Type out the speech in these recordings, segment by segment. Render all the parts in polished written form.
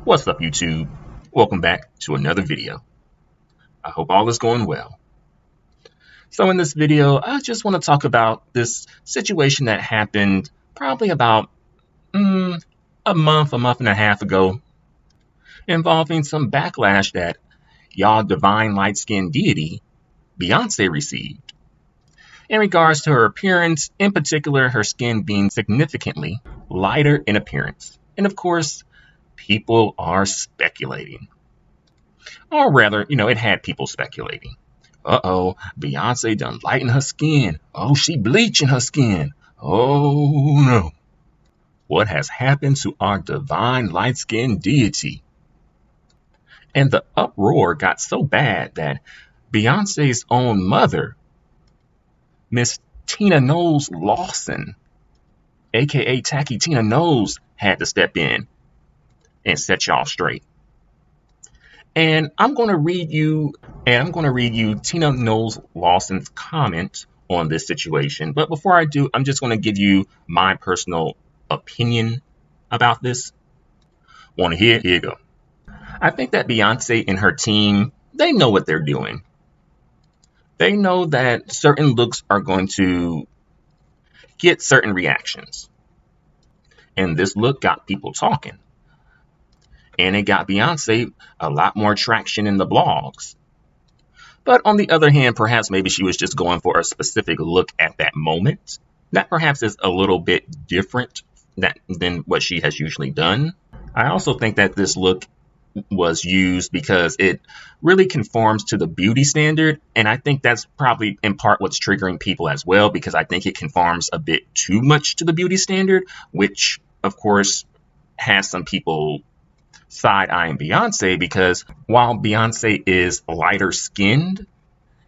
What's up, YouTube? Welcome back to another video. I hope all is going well. So in this video, I just want to talk about this situation that happened probably about a month and a half ago, involving some backlash that y'all divine light-skinned deity, Beyonce, received in regards to her appearance, in particular her skin being significantly lighter in appearance. And of course, people are speculating. Or rather, it had people speculating. Beyonce done lighten her skin. Oh, she bleaching her skin. Oh, no. What has happened to our divine light-skinned deity? And the uproar got so bad that Beyonce's own mother, Miss Tina Knowles-Lawson, a.k.a. Tacky Tina Knowles, had to step in and set y'all straight. And I'm going to read you Tina Knowles-Lawson's comment on this situation. But before I do, I'm just going to give you my personal opinion about this. Want to hear? Here you go. I think that Beyonce and her team, they know what they're doing. They know that certain looks are going to get certain reactions. And this look got people talking. And it got Beyonce a lot more traction in the blogs. But on the other hand, perhaps maybe she was just going for a specific look at that moment. That perhaps is a little bit different than what she has usually done. I also think that this look was used because it really conforms to the beauty standard. And I think that's probably in part what's triggering people as well, because I think it conforms a bit too much to the beauty standard, which of course has some people side-eyeing Beyonce, because while Beyonce is lighter skinned,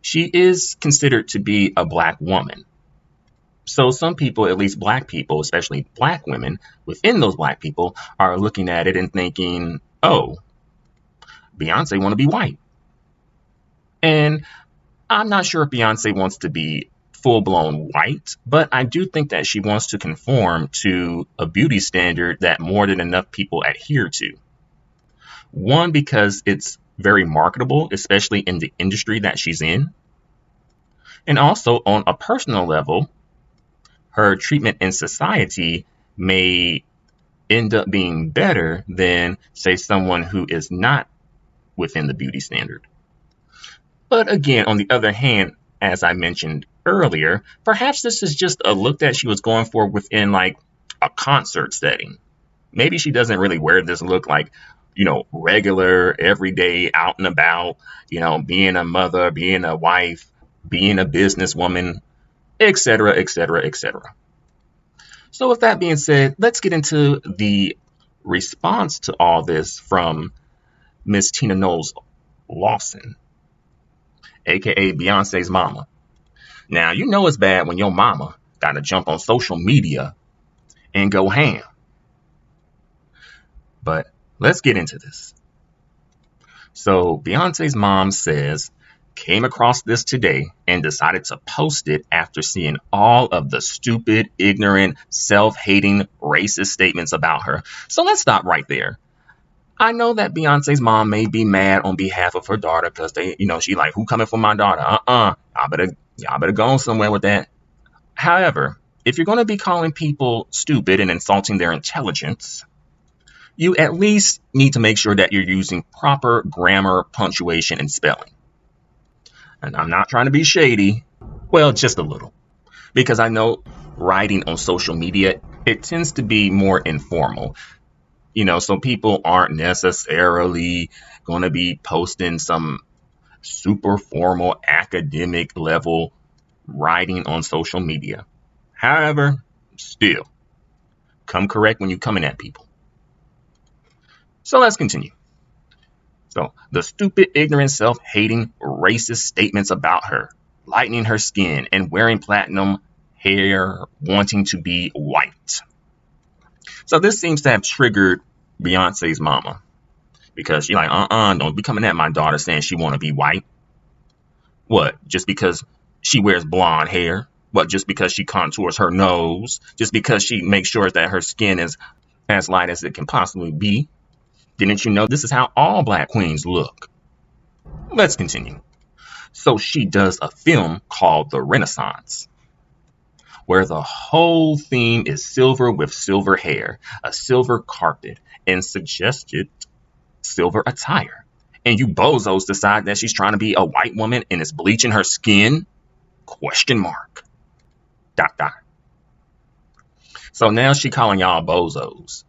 she is considered to be a black woman. So some people, at least black people, especially black women within those black people, are looking at it and thinking, oh, Beyonce want to be white. And I'm not sure if Beyonce wants to be full-blown white, but I do think that she wants to conform to a beauty standard that more than enough people adhere to. One, because it's very marketable, especially in the industry that she's in. And also on a personal level, her treatment in society may end up being better than, say, someone who is not within the beauty standard. But again, on the other hand, as I mentioned earlier, perhaps this is just a look that she was going for within like a concert setting. Maybe she doesn't really wear this look like, regular, everyday, out and about, being a mother, being a wife, being a businesswoman, etc., etc., etc. So with that being said, let's get into the response to all this from Miss Tina Knowles-Lawson, aka Beyonce's mama. Now, it's bad when your mama got to jump on social media and go ham. But let's get into this. So Beyonce's mom says, came across this today and decided to post it after seeing all of the stupid, ignorant, self-hating, racist statements about her. So let's stop right there. I know that Beyonce's mom may be mad on behalf of her daughter because she like, who coming for my daughter? Y'all better go on somewhere with that. However, if you're going to be calling people stupid and insulting their intelligence, you at least need to make sure that you're using proper grammar, punctuation, and spelling. And I'm not trying to be shady. Well, just a little. Because I know writing on social media, it tends to be more informal. So people aren't necessarily going to be posting some super formal academic level writing on social media. However, still, come correct when you're coming at people. So let's continue. So the stupid, ignorant, self-hating, racist statements about her, lightening her skin and wearing platinum hair, wanting to be white. So this seems to have triggered Beyonce's mama, because she's like, don't be coming at my daughter saying she want to be white. What? Just because she wears blonde hair? What? Just because she contours her nose? Just because she makes sure that her skin is as light as it can possibly be? Didn't you know this is how all black queens look? Let's continue. So she does a film called The Renaissance, where the whole theme is silver with silver hair, a silver carpet, and suggested silver attire. And you bozos decide that she's trying to be a white woman and is bleaching her skin? Question mark. ... So now she calling y'all bozos.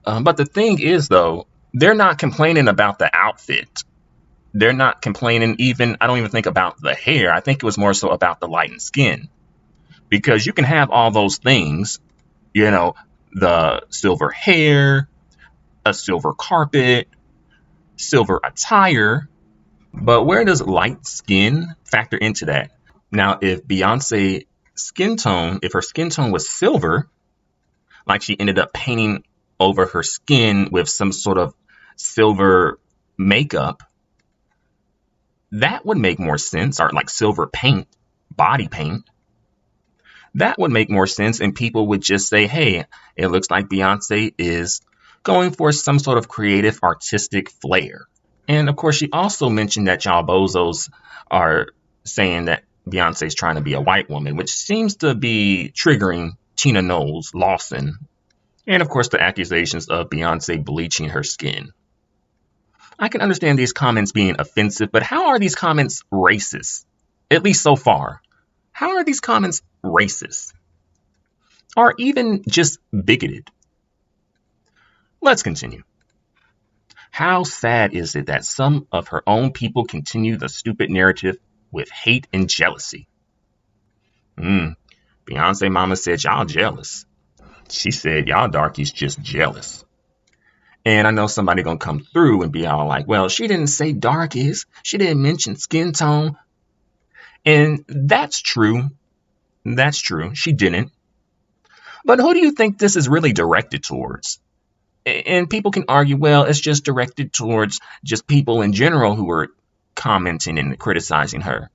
But the thing is, though, they're not complaining about the outfit. They're not complaining even, I don't even think about the hair. I think it was more so about the lightened skin. Because you can have all those things, you know, the silver hair, a silver carpet, silver attire. But where does light skin factor into that? Now, if Beyonce's skin tone, if her skin tone was silver, like she ended up painting over her skin with some sort of silver makeup, that would make more sense. Or like silver paint, body paint. That would make more sense, and people would just say, hey, it looks like Beyonce is going for some sort of creative, artistic flair. And of course, she also mentioned that y'all bozos are saying that Beyonce is trying to be a white woman, which seems to be triggering Tina Knowles-Lawson. And of course, the accusations of Beyonce bleaching her skin. I can understand these comments being offensive, but how are these comments racist? At least so far. How are these comments racist? Or even just bigoted? Let's continue. How sad is it that some of her own people continue the stupid narrative with hate and jealousy? Beyonce mama said y'all jealous. She said y'all darkies just jealous. And I know somebody gonna come through and be all like, well, she didn't say darkies. She didn't mention skin tone. And that's true. That's true. She didn't. But who do you think this is really directed towards? And people can argue, well, it's just directed towards just people in general who are commenting and criticizing her.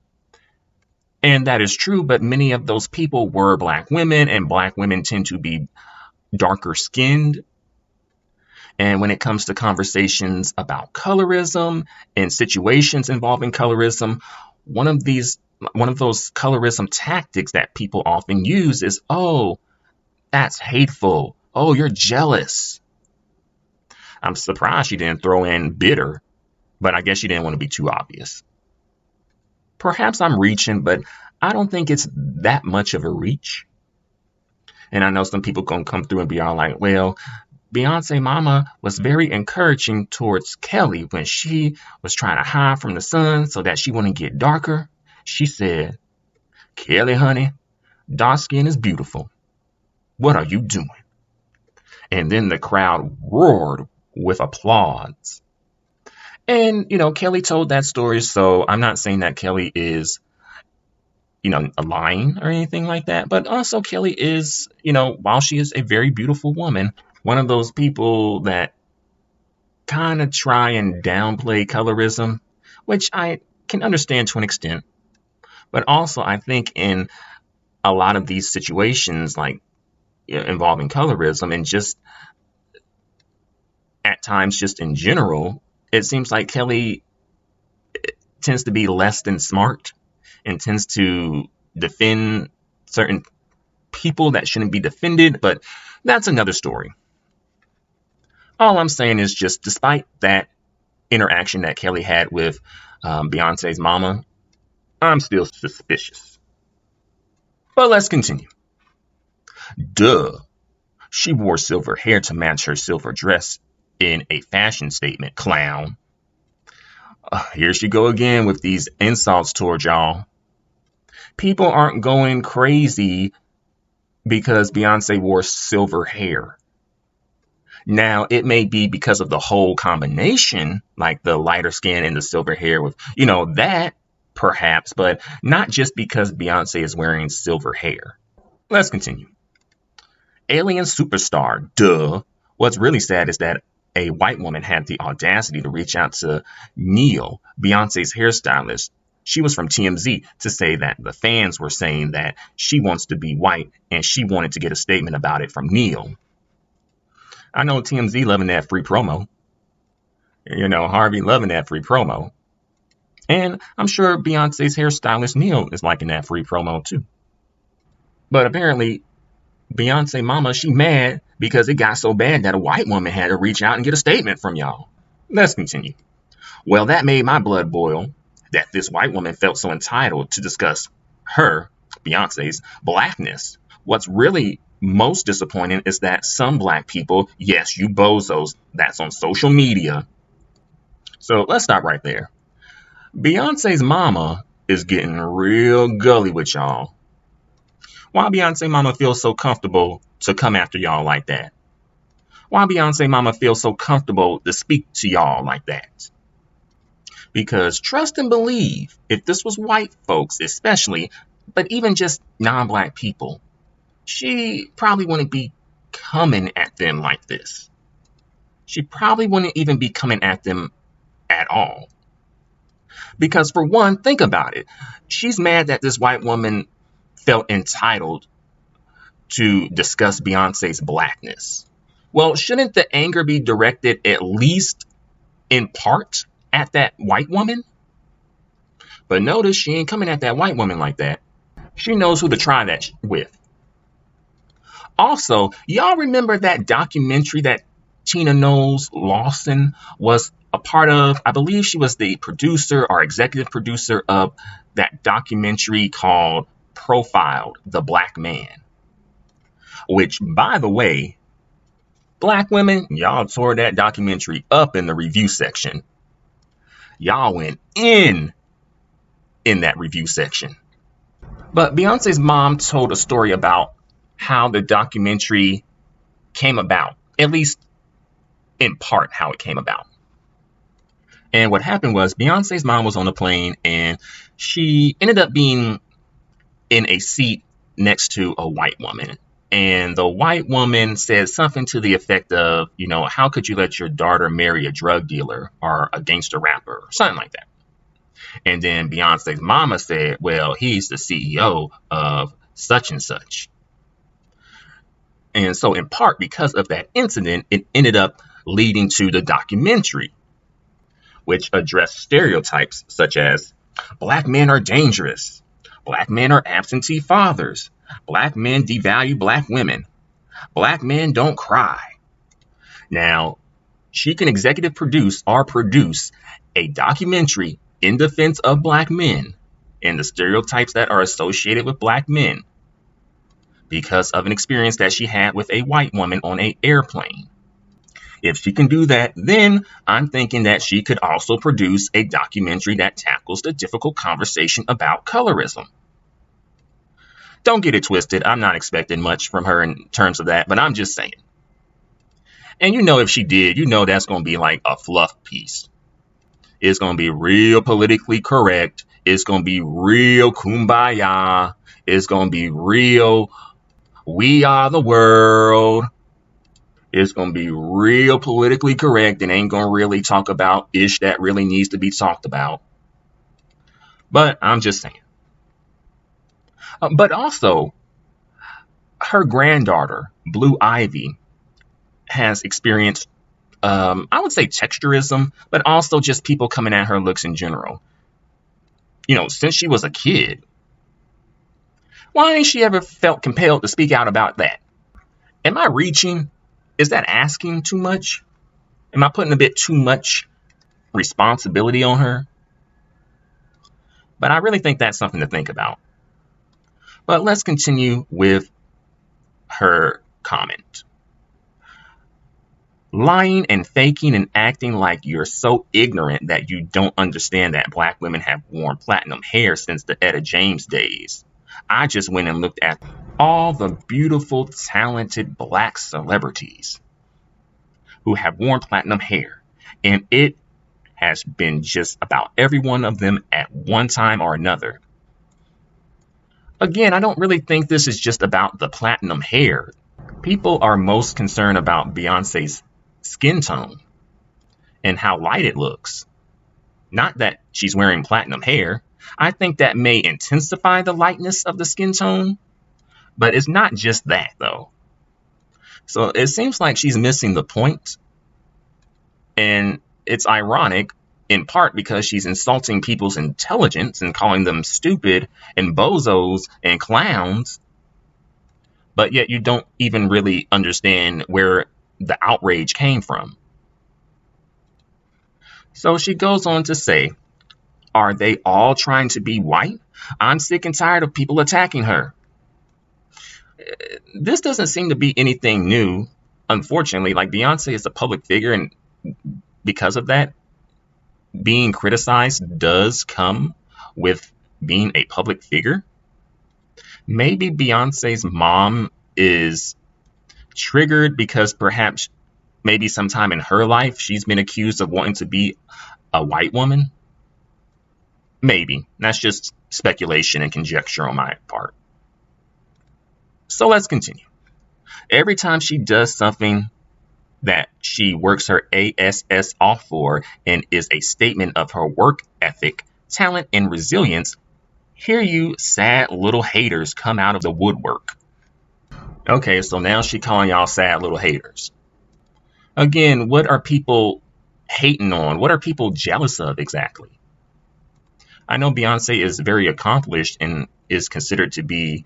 And that is true, but many of those people were black women, and black women tend to be darker skinned. And when it comes to conversations about colorism and situations involving colorism, one of those colorism tactics that people often use is, oh, that's hateful. Oh, you're jealous. I'm surprised she didn't throw in bitter, but I guess she didn't want to be too obvious. Perhaps I'm reaching, but I don't think it's that much of a reach. And I know some people gonna come through and be all like, well, Beyonce mama was very encouraging towards Kelly when she was trying to hide from the sun so that she wouldn't get darker. She said, Kelly, honey, dark skin is beautiful. What are you doing? And then the crowd roared with applause. And, Kelly told that story, so I'm not saying that Kelly is, lying or anything like that. But also Kelly is, while she is a very beautiful woman, one of those people that kind of try and downplay colorism, which I can understand to an extent. But also I think in a lot of these situations, like involving colorism and just at times just in general, it seems like Kelly tends to be less than smart and tends to defend certain people that shouldn't be defended. But that's another story. All I'm saying is just despite that interaction that Kelly had with Beyonce's mama, I'm still suspicious. But let's continue. Duh. She wore silver hair to match her silver dress in a fashion statement, clown. Here she go again with these insults towards y'all. People aren't going crazy because Beyonce wore silver hair. Now, it may be because of the whole combination, like the lighter skin and the silver hair with, that perhaps, but not just because Beyonce is wearing silver hair. Let's continue. Alien superstar, duh. What's really sad is that a white woman had the audacity to reach out to Neil, Beyonce's hairstylist. She was from TMZ to say that the fans were saying that she wants to be white and she wanted to get a statement about it from Neil. I know TMZ loving that free promo. Harvey loving that free promo. And I'm sure Beyonce's hairstylist Neil is liking that free promo too. But apparently, Beyonce mama, she mad because it got so bad that a white woman had to reach out and get a statement from y'all. Let's continue. Well, that made my blood boil that this white woman felt so entitled to discuss her, Beyonce's, blackness. What's really most disappointing is that some black people, yes, you bozos, that's on social media. So let's stop right there. Beyonce's mama is getting real gully with y'all. Why Beyonce mama feels so comfortable to come after y'all like that? Why Beyonce mama feels so comfortable to speak to y'all like that? Because trust and believe, if this was white folks especially, but even just non-black people, she probably wouldn't be coming at them like this. She probably wouldn't even be coming at them at all. Because for one, think about it. She's mad that this white woman felt entitled to discuss Beyonce's blackness. Well, shouldn't the anger be directed at least in part at that white woman? But notice she ain't coming at that white woman like that. She knows who to try that with. Also, y'all remember that documentary that Tina Knowles-Lawson was a part of? I believe she was the producer or executive producer of that documentary called Profiled, the Black Man. Which, by the way, black women, y'all tore that documentary up in the review section. Y'all went in that review section. But Beyonce's mom told a story about how the documentary came about, at least in part how it came about. And what happened was Beyonce's mom was on a plane and she ended up being in a seat next to a white woman. And the white woman said something to the effect of, how could you let your daughter marry a drug dealer or a gangster rapper or something like that? And then Beyonce's mama said, well, he's the CEO of such and such. And so in part because of that incident, it ended up leading to the documentary, which addressed stereotypes such as black men are dangerous, black men are absentee fathers, black men devalue black women, black men don't cry. Now, she can executive produce or produce a documentary in defense of black men and the stereotypes that are associated with black men because of an experience that she had with a white woman on an airplane. If she can do that, then I'm thinking that she could also produce a documentary that tackles the difficult conversation about colorism. Don't get it twisted. I'm not expecting much from her in terms of that, but I'm just saying. And if she did, that's going to be like a fluff piece. It's going to be real politically correct. It's going to be real kumbaya. It's going to be real, we are the world. It's going to be real politically correct and ain't going to really talk about ish that really needs to be talked about. But I'm just saying. But also, her granddaughter, Blue Ivy, has experienced, I would say texturism, but also just people coming at her looks in general. Since she was a kid. Why ain't she ever felt compelled to speak out about that? Am I reaching? Is that asking too much? Am I putting a bit too much responsibility on her? But I really think that's something to think about. But let's continue with her comment. Lying and faking and acting like you're so ignorant that you don't understand that black women have worn platinum hair since the Etta James days. I just went and looked at all the beautiful, talented black celebrities who have worn platinum hair, and it has been just about every one of them at one time or another. Again, I don't really think this is just about the platinum hair. People are most concerned about Beyonce's skin tone and how light it looks. Not that she's wearing platinum hair. I think that may intensify the lightness of the skin tone, but it's not just that though. So it seems like she's missing the point, and it's ironic in part because she's insulting people's intelligence and calling them stupid and bozos and clowns, but yet you don't even really understand where the outrage came from. So she goes on to say, are they all trying to be white? I'm sick and tired of people attacking her. This doesn't seem to be anything new. Unfortunately, like, Beyonce is a public figure, and because of that, being criticized does come with being a public figure. Maybe Beyonce's mom is triggered because perhaps maybe sometime in her life she's been accused of wanting to be a white woman. Maybe. That's just speculation and conjecture on my part. So let's continue. Every time she does something that she works her ass off for and is a statement of her work ethic, talent, and resilience, here you sad little haters come out of the woodwork. Okay, so now she calling y'all sad little haters. Again, what are people hating on? What are people jealous of exactly? I know Beyonce is very accomplished and is considered to be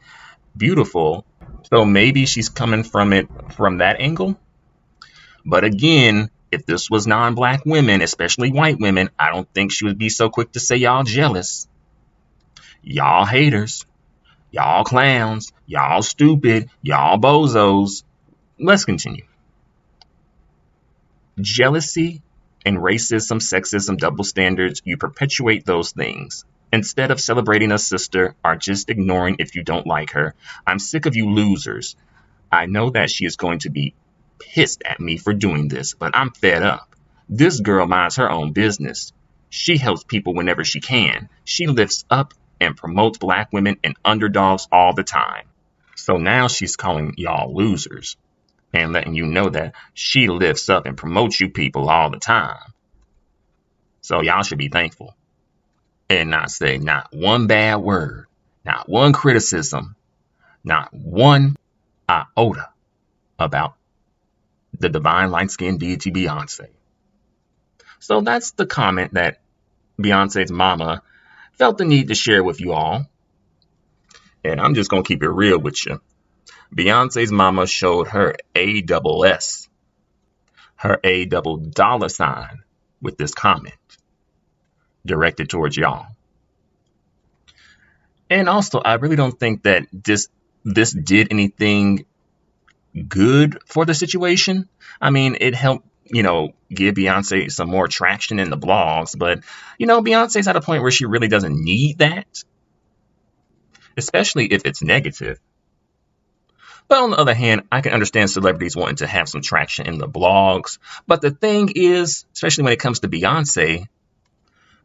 beautiful, so maybe she's coming from it from that angle. But again, if this was non-black women, especially white women, I don't think she would be so quick to say y'all jealous. Y'all haters. Y'all clowns. Y'all stupid. Y'all bozos. Let's continue. Jealousy and racism, sexism, double standards, you perpetuate those things. Instead of celebrating a sister or just ignoring if you don't like her. I'm sick of you losers. I know that she is going to be pissed at me for doing this, but I'm fed up. This girl minds her own business. She helps people whenever she can. She lifts up and promotes black women and underdogs all the time. So now she's calling y'all losers and letting you know that she lifts up and promotes you people all the time. So y'all should be thankful and not say not one bad word, not one criticism, not one iota about the divine light-skinned deity Beyonce. So that's the comment that Beyonce's mama felt the need to share with you all. And I'm just going to keep it real with you. Beyonce's mama showed her ASS, her A double dollar sign, with this comment directed towards y'all. And also, I really don't think that this did anything good for the situation. I mean, it helped, give Beyonce some more traction in the blogs, but, Beyonce's at a point where she really doesn't need that, especially if it's negative. But on the other hand, I can understand celebrities wanting to have some traction in the blogs. But the thing is, especially when it comes to Beyonce,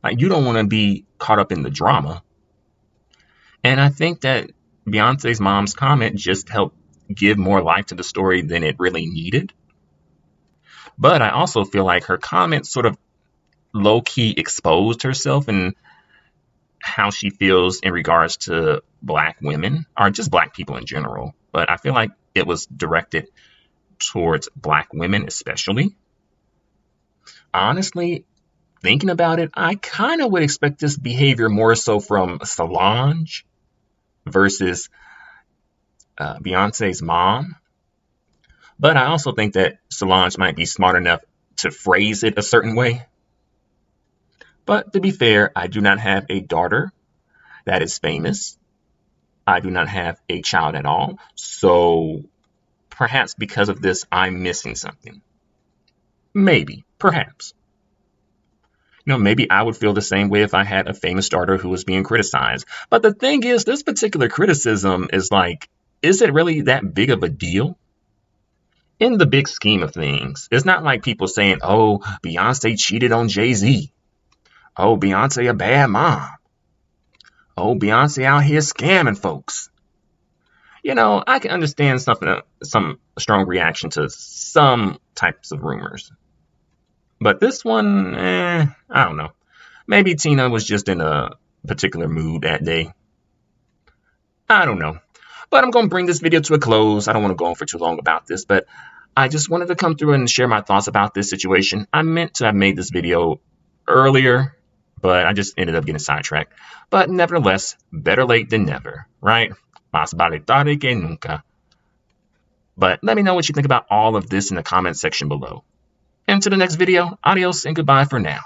you don't want to be caught up in the drama. And I think that Beyonce's mom's comment just helped give more life to the story than it really needed. But I also feel like her comment sort of low-key exposed herself and how she feels in regards to black women, or just black people in general. But I feel like it was directed towards black women especially. Honestly, thinking about it, I kind of would expect this behavior more so from Solange versus Beyonce's mom. But I also think that Solange might be smart enough to phrase it a certain way. But to be fair, I do not have a daughter that is famous. I do not have a child at all. So perhaps because of this, I'm missing something. Maybe, perhaps. Maybe I would feel the same way if I had a famous daughter who was being criticized. But the thing is, this particular criticism is like, is it really that big of a deal? In the big scheme of things, it's not like people saying, oh, Beyonce cheated on Jay-Z. Oh, Beyonce a bad mom. Oh, Beyonce out here scamming folks. I can understand some strong reaction to some types of rumors. But this one, I don't know. Maybe Tina was just in a particular mood that day. I don't know. But I'm going to bring this video to a close. I don't want to go on for too long about this, but I just wanted to come through and share my thoughts about this situation. I meant to have made this video earlier, but I just ended up getting sidetracked. But nevertheless, better late than never, right? Más vale tarde que nunca. But let me know what you think about all of this in the comment section below. Until the next video, adios and goodbye for now.